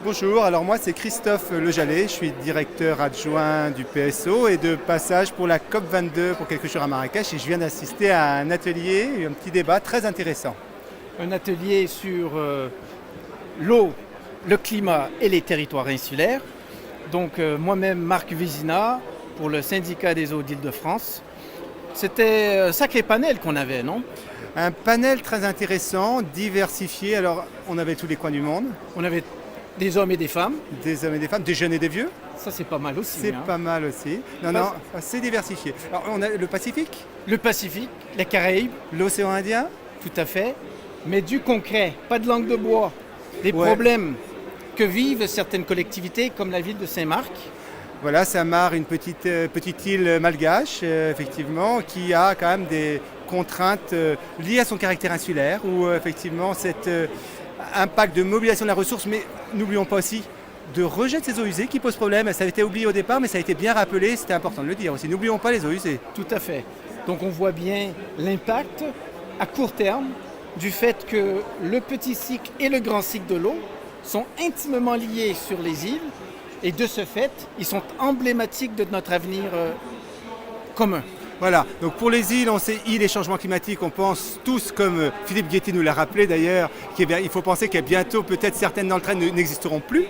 Bonjour, alors moi c'est Christophe Lejallet, je suis directeur adjoint du PSO et de passage pour la COP22 pour quelques jours à Marrakech et je viens d'assister à un atelier, un petit débat très intéressant. Un atelier sur l'eau, le climat et les territoires insulaires. Donc moi-même Marc Vizina pour le syndicat des eaux d'Île-de-France. C'était un sacré panel qu'on avait, non? Un panel très intéressant, diversifié, alors on avait tous les coins du monde, On avait des hommes et des femmes. des hommes et des femmes, des jeunes et des vieux, Ça c'est pas mal aussi. c'est hein. pas mal aussi. Non, c'est diversifié. Alors on a le Pacifique, Le Pacifique, les Caraïbes, l'océan Indien, tout à fait. Mais du concret, pas de langue de bois. Les Ouais. problèmes que vivent certaines collectivités comme la ville de Saint-Marc. voilà, Saint-Marc, une petite île malgache, effectivement, qui a quand même des contraintes liées à son caractère insulaire, où effectivement cet impact de mobilisation de la ressource, mais n'oublions pas aussi de rejet de ces eaux usées qui pose problème. Ça a été oublié au départ, mais ça a été bien rappelé, c'était important de le dire aussi. N'oublions pas les eaux usées. Tout à fait. Donc on voit bien l'impact à court terme du fait que le petit cycle et le grand cycle de l'eau sont intimement liés sur les îles et de ce fait, ils sont emblématiques de notre avenir commun. Voilà, donc pour les îles, on sait îles et changements climatiques, on pense tous, comme Philippe Guetti nous l'a rappelé d'ailleurs, il faut penser que bientôt, peut-être certaines d'entre elles n'existeront plus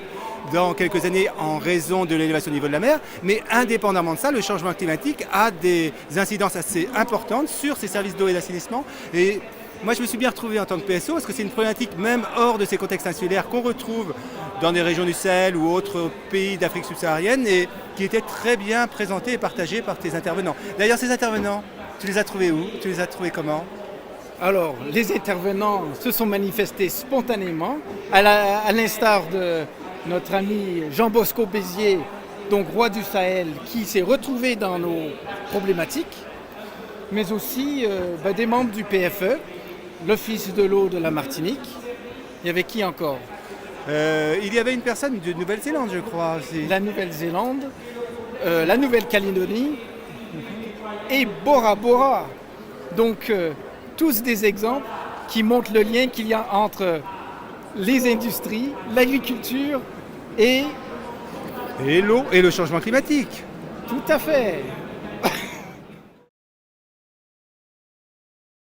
dans quelques années en raison de l'élévation du niveau de la mer, mais indépendamment de ça, le changement climatique a des incidences assez importantes sur ces services d'eau et d'assainissement. Et moi, je me suis bien retrouvé en tant que PSO parce que c'est une problématique même hors de ces contextes insulaires qu'on retrouve dans des régions du Sahel ou autres pays d'Afrique subsaharienne et qui était très bien présentée et partagée par tes intervenants. D'ailleurs, ces intervenants, tu les as trouvés où? Tu les as trouvés comment? Alors, les intervenants se sont manifestés spontanément, à l'instar de notre ami Jean-Bosco Bézier, donc roi du Sahel, qui s'est retrouvé dans nos problématiques, mais aussi des membres du PFE, l'Office de l'eau de la Martinique. Il y avait qui encore? Il y avait une personne de Nouvelle-Zélande, je crois aussi. La Nouvelle-Zélande, la Nouvelle-Calédonie et Bora Bora. Donc, tous des exemples qui montrent le lien qu'il y a entre les industries, l'agriculture et... Et l'eau et le changement climatique. Tout à fait.